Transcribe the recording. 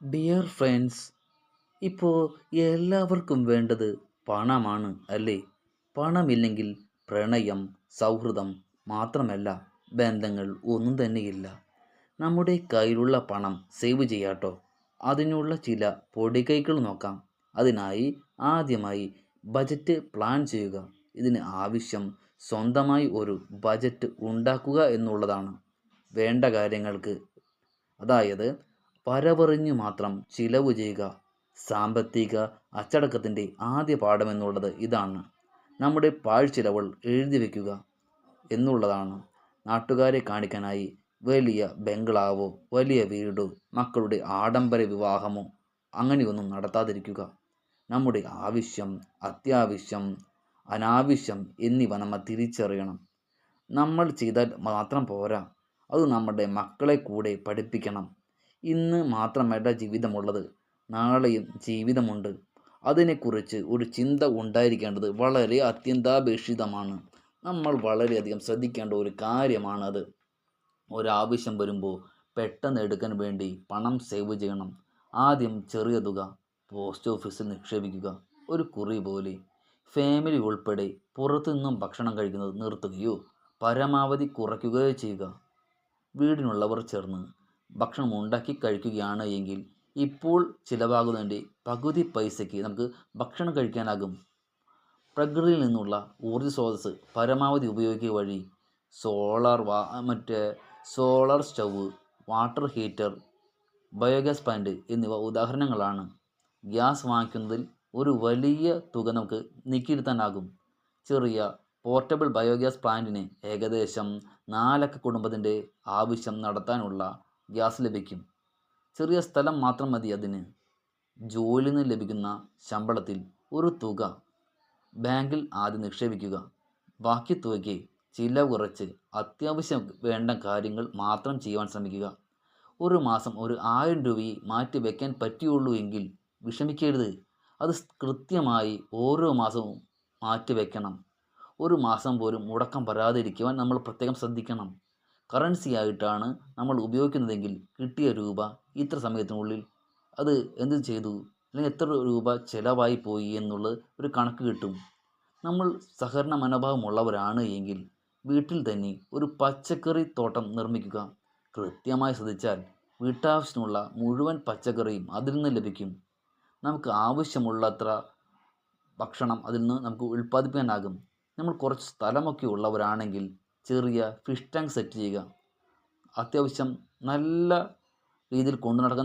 Dear friends, ഇപ്പോൾ എല്ലാവർക്കും വേണ്ടത് പണമാണ് അല്ലേ? പണമില്ലെങ്കിൽ പ്രണയം, സൗഹൃദം മാത്രമല്ല, ബന്ധങ്ങൾ ഒന്നും തന്നെയില്ല. നമ്മുടെ കയ്യിലുള്ള പണം സേവ് ചെയ്യാട്ടോ. അതിനുള്ള ചില പൊടികൈകൾ നോക്കാം. അതിനായി ആദ്യമായി ബജറ്റ് പ്ലാൻ ചെയ്യുക. ഇതിന് ആവശ്യം സ്വന്തമായി ഒരു ബജറ്റ് ഉണ്ടാക്കുക എന്നുള്ളതാണ്. വേണ്ട കാര്യങ്ങൾക്ക്, അതായത് വരവറിഞ്ഞു മാത്രം ചിലവ് ചെയ്യുക. സാമ്പത്തിക അച്ചടക്കത്തിൻ്റെ ആദ്യ പാഠമെന്നുള്ളത് ഇതാണ്. നമ്മുടെ പാഴ്ചിലവുകൾ എഴുതി വയ്ക്കുക എന്നുള്ളതാണ്. നാട്ടുകാരെ കാണിക്കാനായി വലിയ ബംഗ്ലാവോ, വലിയ വീടോ, മക്കളുടെ ആഡംബര വിവാഹമോ അങ്ങനെയൊന്നും നടത്താതിരിക്കുക. നമ്മുടെ ആവശ്യം, അത്യാവശ്യം, അനാവശ്യം എന്നിവ നമ്മൾ തിരിച്ചറിയണം. നമ്മൾ ചെയ്താൽ മാത്രം പോരാ, അത് നമ്മുടെ മക്കളെ കൂടെ പഠിപ്പിക്കണം. ഇന്ന് മാത്രമല്ല ജീവിതമുള്ളത്, നാളെയും ജീവിതമുണ്ട്. അതിനെക്കുറിച്ച് ഒരു ചിന്ത ഉണ്ടായിരിക്കേണ്ടത് വളരെ അത്യന്താപേക്ഷിതമാണ്. നമ്മൾ വളരെയധികം ശ്രദ്ധിക്കേണ്ട ഒരു കാര്യമാണത്. ഒരാവശ്യം വരുമ്പോൾ പെട്ടെന്ന് എടുക്കാൻ വേണ്ടി പണം സേവ് ചെയ്യണം. ആദ്യം ചെറിയ തുക പോസ്റ്റ് ഓഫീസിൽ നിക്ഷേപിക്കുക, ഒരു കുറി പോലെ. ഫാമിലി ഉൾപ്പെടെ പുറത്തുനിന്നും ഭക്ഷണം കഴിക്കുന്നത് നിർത്തുകയോ പരമാവധി കുറയ്ക്കുകയോ ചെയ്യുക. വീടിനുള്ളവർ ചേർന്ന് ഭക്ഷണം ഉണ്ടാക്കി കഴിക്കുകയാണ് എങ്കിൽ ഇപ്പോൾ ചിലവാകുന്നതിൻ്റെ പകുതി പൈസയ്ക്ക് നമുക്ക് ഭക്ഷണം കഴിക്കാനാകും. പ്രകൃതിയിൽ നിന്നുള്ള ഊർജ്ജ സ്രോതസ്സ് പരമാവധി ഉപയോഗിക്കുക വഴി മറ്റേ solar stove, water heater, biogas plant എന്നിവ ഉദാഹരണങ്ങളാണ്. ഗ്യാസ് വാങ്ങിക്കുന്നതിൽ ഒരു വലിയ തുക നമുക്ക് നീക്കിയിരുത്താനാകും. ചെറിയ പോർട്ടബിൾ ബയോഗ്യാസ് പ്ലാന്റിന് ഏകദേശം 4 കുടുംബത്തിൻ്റെ ആവശ്യം നടത്താനുള്ള ഗ്യാസ് ലഭിക്കും. ചെറിയ സ്ഥലം മാത്രം മതി അതിന്. ജോലിയിൽ നിന്ന് ലഭിക്കുന്ന ശമ്പളത്തിൽ ഒരു തുക ബാങ്കിൽ ആദ്യം നിക്ഷേപിക്കുക. ബാക്കി തുകയ്ക്ക് ചിലവ് കുറച്ച് അത്യാവശ്യം വേണ്ട കാര്യങ്ങൾ മാത്രം ചെയ്യുവാൻ ശ്രമിക്കുക. ഒരു മാസം ഒരു 1000 രൂപയെ മാറ്റി വയ്ക്കാൻ പറ്റുകയുള്ളൂ എങ്കിൽ വിഷമിക്കരുത്. അത് കൃത്യമായി ഓരോ മാസവും മാറ്റി വയ്ക്കണം. ഒരു മാസം പോലും മുടക്കം വരാതിരിക്കുവാൻ നമ്മൾ പ്രത്യേകം ശ്രദ്ധിക്കണം. കറൻസി ആയിട്ടാണ് നമ്മൾ ഉപയോഗിക്കുന്നതെങ്കിൽ കിട്ടിയ രൂപ ഇത്ര സമയത്തിനുള്ളിൽ അത് എന്ത് ചെയ്തു, അല്ലെങ്കിൽ എത്ര രൂപ ചിലവായി പോയി എന്നുള്ള ഒരു കണക്ക് കിട്ടും. നമ്മൾ സഹകരണ മനോഭാവമുള്ളവരാണ് എങ്കിൽ വീട്ടിൽ തന്നെ ഒരു പച്ചക്കറി തോട്ടം നിർമ്മിക്കുക. കൃത്യമായി ശ്രദ്ധിച്ചാൽ വീട്ടാവശ്യത്തിനുള്ള മുഴുവൻ പച്ചക്കറിയും അതിൽ നിന്ന് ലഭിക്കും. നമുക്ക് ആവശ്യമുള്ളത്ര ഭക്ഷണം അതിൽ നിന്ന് നമുക്ക് ഉൽപ്പാദിപ്പിക്കാനാകും. നമ്മൾ കുറച്ച് സ്ഥലമൊക്കെ ഉള്ളവരാണെങ്കിൽ ചെറിയ ഫിഷ് ടാങ്ക് സെറ്റ് ചെയ്യുക. അത്യാവശ്യം നല്ല രീതിയിൽ കൊണ്ടു നടക്കാൻ